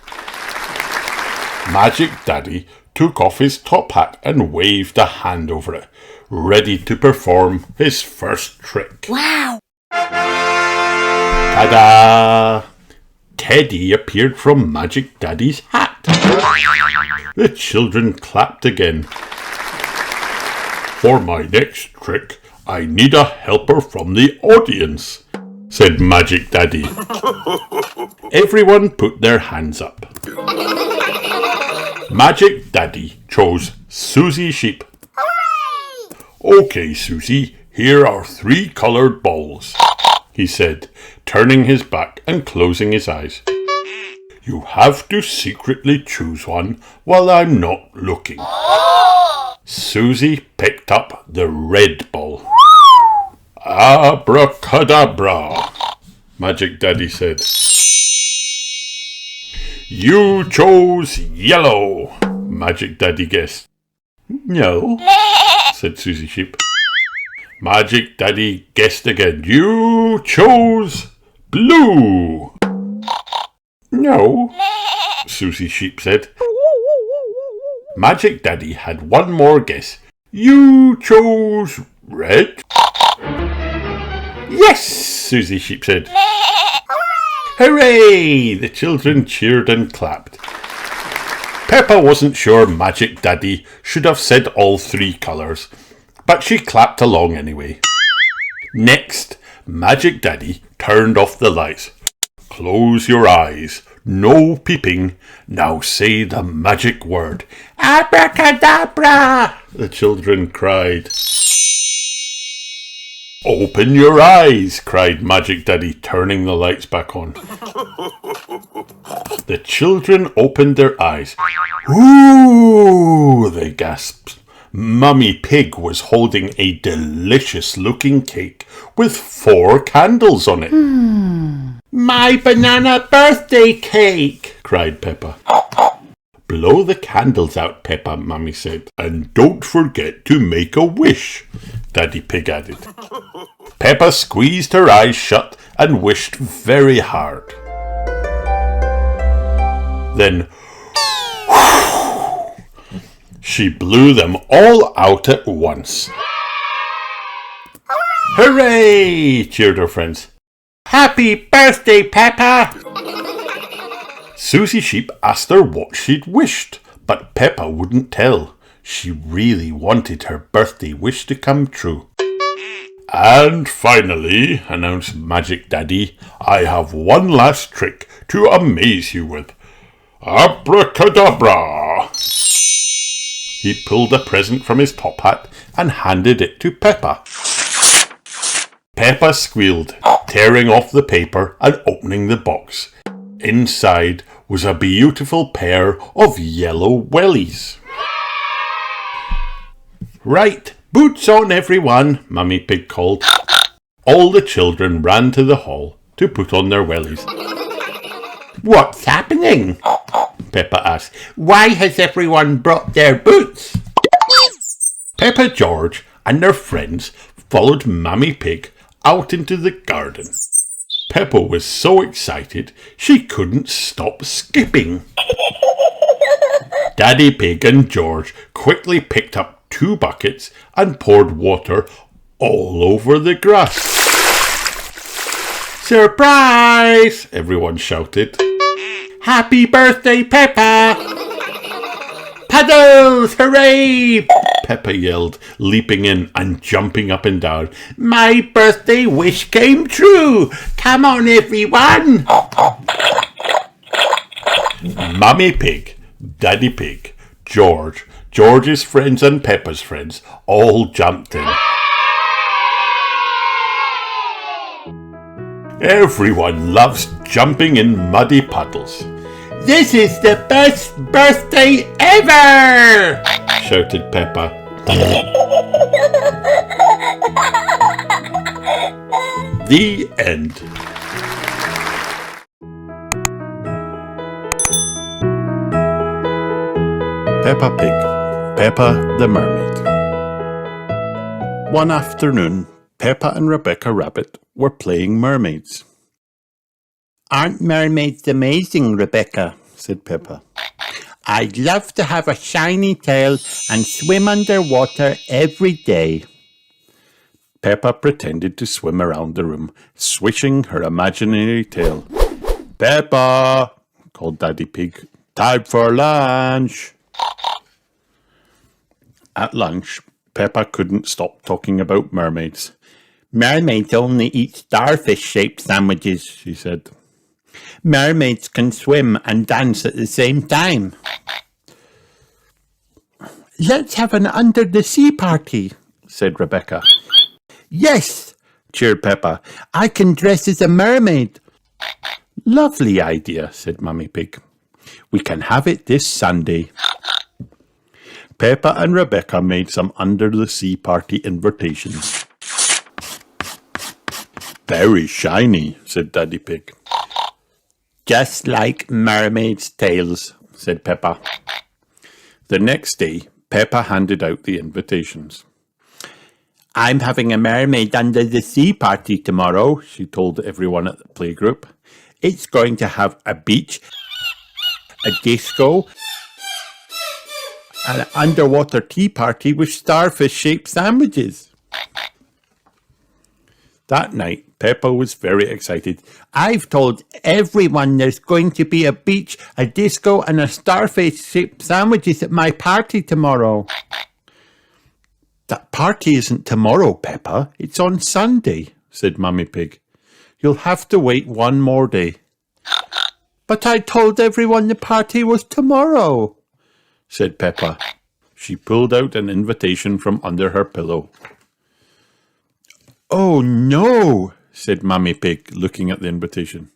Magic Daddy took off his top hat and waved a hand over it, ready to perform his first trick. Wow! Ta-da! Teddy appeared from Magic Daddy's hat. The children clapped again. For my next trick, I need a helper from the audience, said Magic Daddy. Everyone put their hands up. Magic Daddy chose Susie Sheep. Okay, Susie, here are 3 coloured balls, he said, turning his back and closing his eyes. You have to secretly choose one while I'm not looking. Susie picked up the red ball. Abracadabra, Magic Daddy said. You chose yellow, Magic Daddy guessed. No, said Susie Sheep. Magic Daddy guessed again. You chose blue. No, Susie Sheep said. Magic Daddy had one more guess. You chose red. Yes, Susie Sheep said. Hooray! The children cheered and clapped. Peppa wasn't sure Magic Daddy should have said all 3 colours, but she clapped along anyway. Next, Magic Daddy turned off the lights. Close your eyes. No peeping. Now say the magic word. Abracadabra! The children cried. Open your eyes, cried Magic Daddy, turning the lights back on. The children opened their eyes. Ooh, they gasped. Mummy Pig was holding a delicious-looking cake with 4 candles on it. My banana birthday cake, cried Peppa. Blow the candles out, Peppa, Mummy said. And don't forget to make a wish, Daddy Pig added. Peppa squeezed her eyes shut and wished very hard. Then she blew them all out at once. Hooray! Cheered her friends. Happy birthday, Peppa! Susie Sheep asked her what she'd wished, but Peppa wouldn't tell. She really wanted her birthday wish to come true. And finally, announced Magic Daddy, I have one last trick to amaze you with. Abracadabra! He pulled a present from his top hat and handed it to Peppa. Peppa squealed, tearing off the paper and opening the box. Inside was a beautiful pair of yellow wellies. Right, boots on everyone, Mummy Pig called. All the children ran to the hall to put on their wellies. What's happening? Peppa asked. Why has everyone brought their boots? Peppa, George and their friends followed Mummy Pig out into the garden. Peppa was so excited she couldn't stop skipping. Daddy Pig and George quickly picked up 2 buckets and poured water all over the grass. Surprise! Everyone shouted. Happy birthday, Peppa! Paddles! Hooray! Peppa yelled, leaping in and jumping up and down. My birthday wish came true! Come on, everyone! Mummy Pig, Daddy Pig, George, George's friends and Peppa's friends all jumped in. Everyone loves jumping in muddy puddles. This is the best birthday ever! Shouted Peppa. The end. Peppa Pig, Peppa the Mermaid. One afternoon, Peppa and Rebecca Rabbit were playing mermaids. Aren't mermaids amazing, Rebecca? Said Peppa. I'd love to have a shiny tail and swim underwater every day. Peppa pretended to swim around the room, swishing her imaginary tail. Peppa, called Daddy Pig, time for lunch. At lunch, Peppa couldn't stop talking about mermaids. Mermaids only eat starfish-shaped sandwiches, she said. Mermaids can swim and dance at the same time. Let's have an under-the-sea party, said Rebecca. Yes, cheered Peppa. I can dress as a mermaid. Lovely idea, said Mummy Pig. We can have it this Sunday. Peppa and Rebecca made some under-the-sea party invitations. Very shiny, said Daddy Pig. Just like mermaids' tails, said Peppa. The next day, Peppa handed out the invitations. I'm having a mermaid under the sea party tomorrow, she told everyone at the playgroup. It's going to have a beach, a disco, and an underwater tea party with starfish-shaped sandwiches. That night, Peppa was very excited. I've told everyone there's going to be a beach, a disco, and a starfish-shaped sandwiches at my party tomorrow. That party isn't tomorrow, Peppa. It's on Sunday, said Mummy Pig. You'll have to wait one more day. But I told everyone the party was tomorrow, said Peppa. She pulled out an invitation from under her pillow. Oh no, said Mummy Pig, looking at the invitation.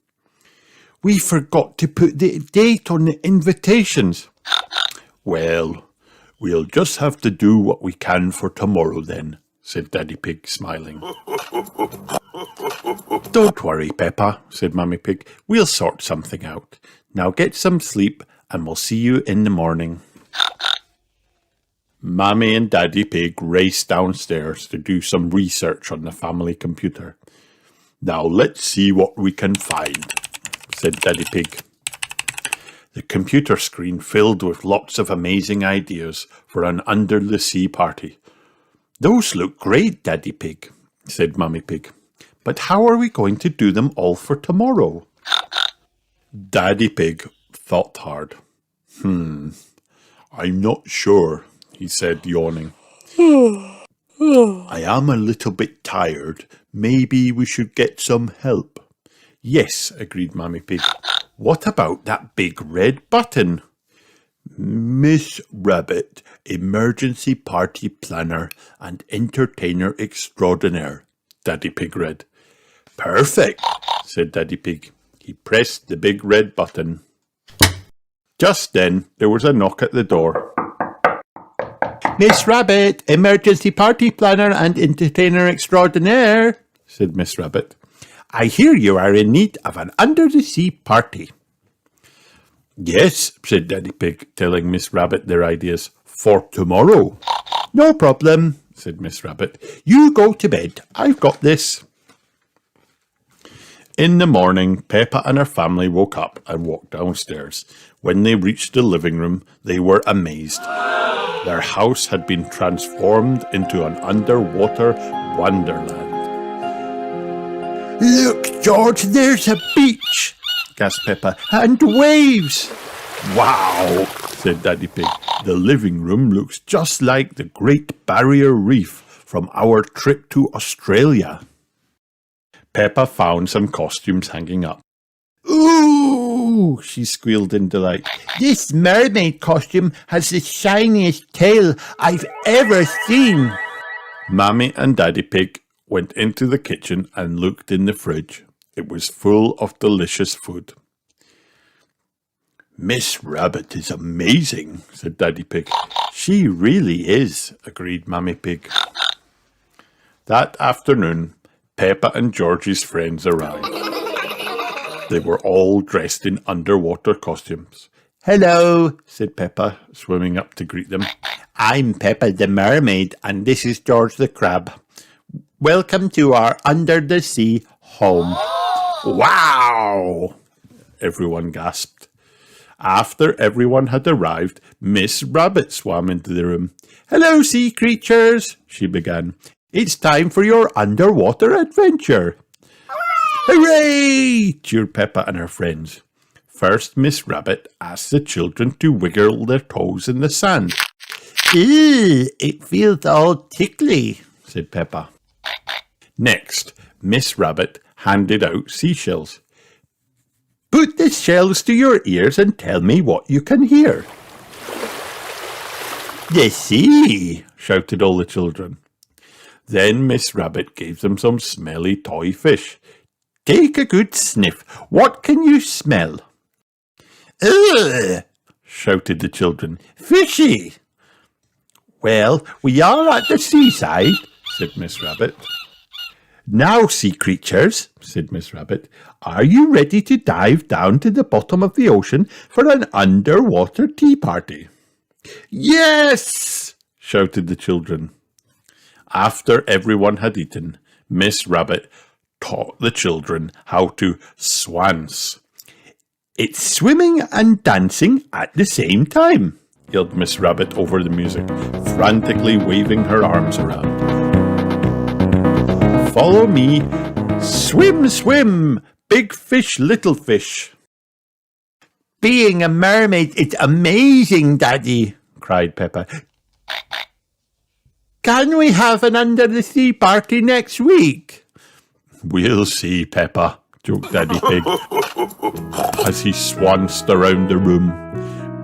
We forgot to put the date on the invitations. Well, we'll just have to do what we can for tomorrow then, said Daddy Pig, smiling. Don't worry, Peppa, said Mummy Pig. We'll sort something out. Now get some sleep and we'll see you in the morning. Mummy and Daddy Pig raced downstairs to do some research on the family computer. Now let's see what we can find, said Daddy Pig. The computer screen filled with lots of amazing ideas for an under-the-sea party. Those look great, Daddy Pig, said Mummy Pig. But how are we going to do them all for tomorrow? Daddy Pig thought hard. I'm not sure, he said, yawning. I am a little bit tired. Maybe we should get some help. Yes, agreed Mummy Pig. What about that big red button? Miss Rabbit, emergency party planner and entertainer extraordinaire, Daddy Pig read. Perfect, said Daddy Pig. He pressed the big red button. Just then, there was a knock at the door. Miss Rabbit, emergency party planner and entertainer extraordinaire, said Miss Rabbit. I hear you are in need of an under-the-sea party. Yes, said Daddy Pig, telling Miss Rabbit their ideas. For tomorrow. No problem, said Miss Rabbit. You go to bed. I've got this. In the morning, Peppa and her family woke up and walked downstairs. When they reached the living room, they were amazed. Their house had been transformed into an underwater wonderland. Look, George, there's a beach, gasped Peppa, and waves. Wow, said Daddy Pig. The living room looks just like the Great Barrier Reef from our trip to Australia. Peppa found some costumes hanging up. Ooh, she squealed in delight. This mermaid costume has the shiniest tail I've ever seen. Mammy and Daddy Pig went into the kitchen and looked in the fridge. It was full of delicious food. Miss Rabbit is amazing, said Daddy Pig. She really is, agreed Mammy Pig. That afternoon, Peppa and Georgie's friends arrived. They were all dressed in underwater costumes. Hello, said Peppa, swimming up to greet them. I'm Peppa the Mermaid, and this is George the Crab. Welcome to our under-the-sea home. Wow! Everyone gasped. After everyone had arrived, Miss Rabbit swam into the room. Hello, sea creatures, she began. It's time for your underwater adventure. Hooray! Cheered Peppa and her friends. First, Miss Rabbit asked the children to wiggle their toes in the sand. Ew, it feels all tickly, said Peppa. Next, Miss Rabbit handed out seashells. Put the shells to your ears and tell me what you can hear. The sea, shouted all the children. Then Miss Rabbit gave them some smelly toy fish. Take a good sniff. What can you smell? Ugh, shouted the children. Fishy. Well, we are at the seaside, said Miss Rabbit. Now, sea creatures, said Miss Rabbit, are you ready to dive down to the bottom of the ocean for an underwater tea party? Yes, shouted the children. After everyone had eaten, Miss Rabbit taught the children how to swans. It's swimming and dancing at the same time, yelled Miss Rabbit over the music, frantically waving her arms around. Follow me. Swim, swim, big fish, little fish. Being a mermaid is amazing, Daddy, cried Peppa. Can we have an under-the-sea party next week? We'll see, Peppa, joked Daddy Pig, as he swanced around the room.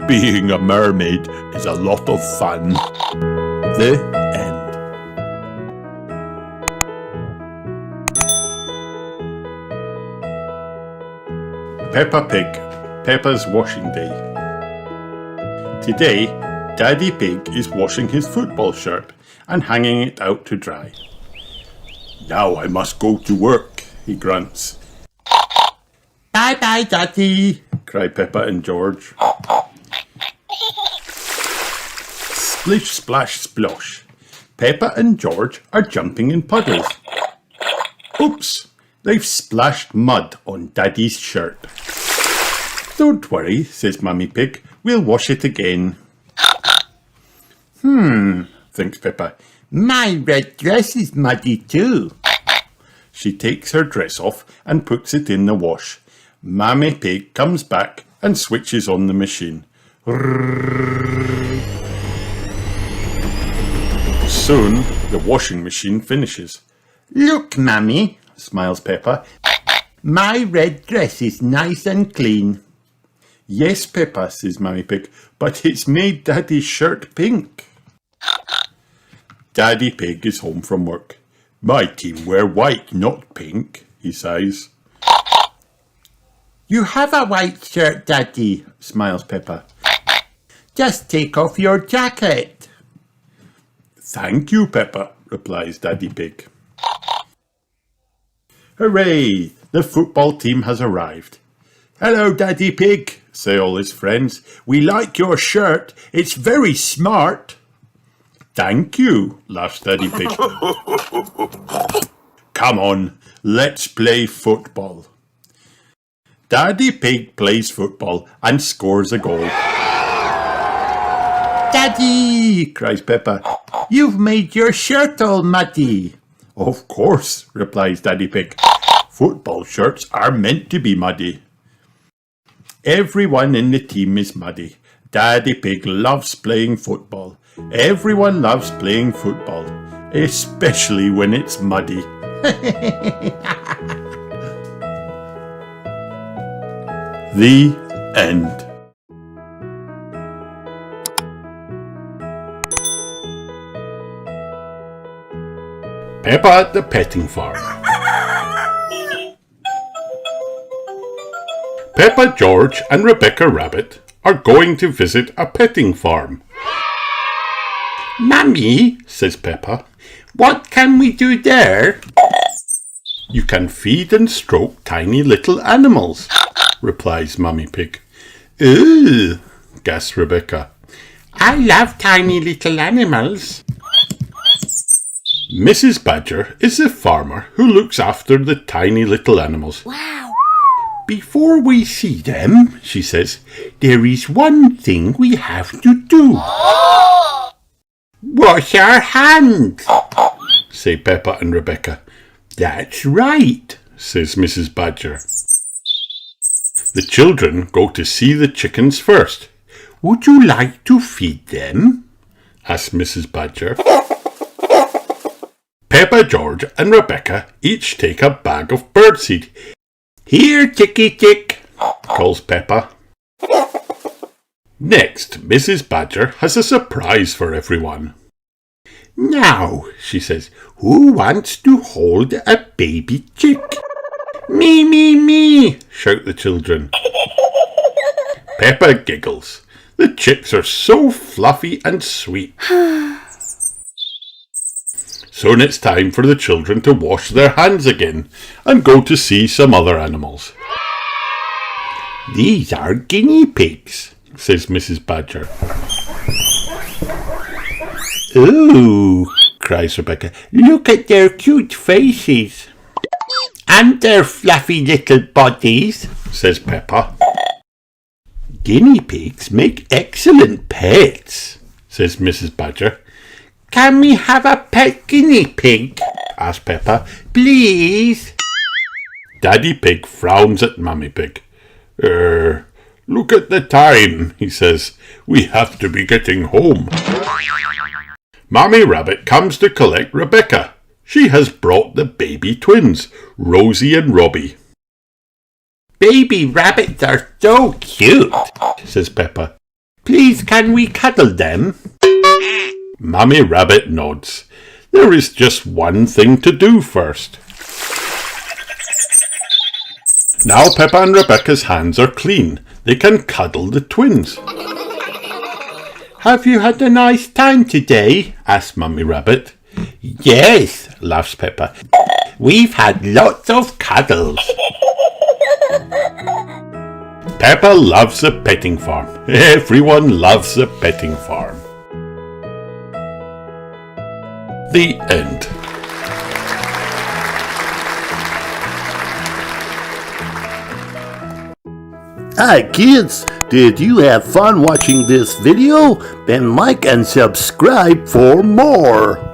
Being a mermaid is a lot of fun. The end. Peppa Pig, Peppa's washing day. Today, Daddy Pig is washing his football shirt and hanging it out to dry. Now I must go to work, he grunts. Bye-bye, Daddy, cried Peppa and George. Splish, splash, splosh. Peppa and George are jumping in puddles. Oops, they've splashed mud on Daddy's shirt. Don't worry, says Mummy Pig, we'll wash it again. Thinks Peppa. My red dress is muddy too. She takes her dress off and puts it in the wash. Mummy Pig comes back and switches on the machine. Soon, the washing machine finishes. Look, Mummy, smiles Peppa. My red dress is nice and clean. Yes, Peppa, says Mummy Pig, but it's made Daddy's shirt pink. Daddy Pig is home from work. My team wear white, not pink, he sighs. You have a white shirt, Daddy, smiles Peppa. Just take off your jacket. Thank you, Peppa, replies Daddy Pig. Hooray! The football team has arrived. Hello, Daddy Pig, say all his friends. We like your shirt. It's very smart. Thank you, laughs Daddy Pig. Come on, let's play football. Daddy Pig plays football and scores a goal. Daddy, cries Peppa, you've made your shirt all muddy. Of course, replies Daddy Pig. Football shirts are meant to be muddy. Everyone in the team is muddy. Daddy Pig loves playing football. Everyone loves playing football, especially when it's muddy. The end. Peppa at the petting farm. Peppa, George and Rebecca Rabbit are going to visit a petting farm. Mummy, says Peppa, what can we do there? You can feed and stroke tiny little animals, replies Mummy Pig. Ooh, gasps Rebecca. I love tiny little animals. Mrs. Badger is the farmer who looks after the tiny little animals. Wow. Before we see them, she says, there is one thing we have to do. Wash our hands, say Peppa and Rebecca. That's right, says Mrs. Badger. The children go to see the chickens first. Would you like to feed them? asks Mrs. Badger. Peppa, George and Rebecca each take a bag of birdseed. Here, Chicky Chick, calls Peppa. Next, Mrs. Badger has a surprise for everyone. Now, she says, who wants to hold a baby chick? Me, me, me, shout the children. Peppa giggles. The chicks are so fluffy and sweet. Soon it's time for the children to wash their hands again and go to see some other animals. These are guinea pigs, says Mrs. Badger. Ooh, cries Rebecca, look at their cute faces. And their fluffy little bodies, says Peppa. Guinea pigs make excellent pets, says Mrs. Badger. Can we have a pet guinea pig? asks Peppa. Please. Daddy Pig frowns at Mummy Pig. Look at the time, he says. We have to be getting home. Mommy Rabbit comes to collect Rebecca. She has brought the baby twins, Rosie and Robbie. Baby rabbits are so cute, says Peppa. Please, can we cuddle them? Mummy Rabbit nods. There is just one thing to do first. Now Peppa and Rebecca's hands are clean. They can cuddle the twins. Have you had a nice time today? asks Mummy Rabbit. Yes, laughs Peppa. We've had lots of cuddles. Peppa loves a petting farm. Everyone loves a petting farm. The end. Hi kids, did you have fun watching this video? Then like and subscribe for more.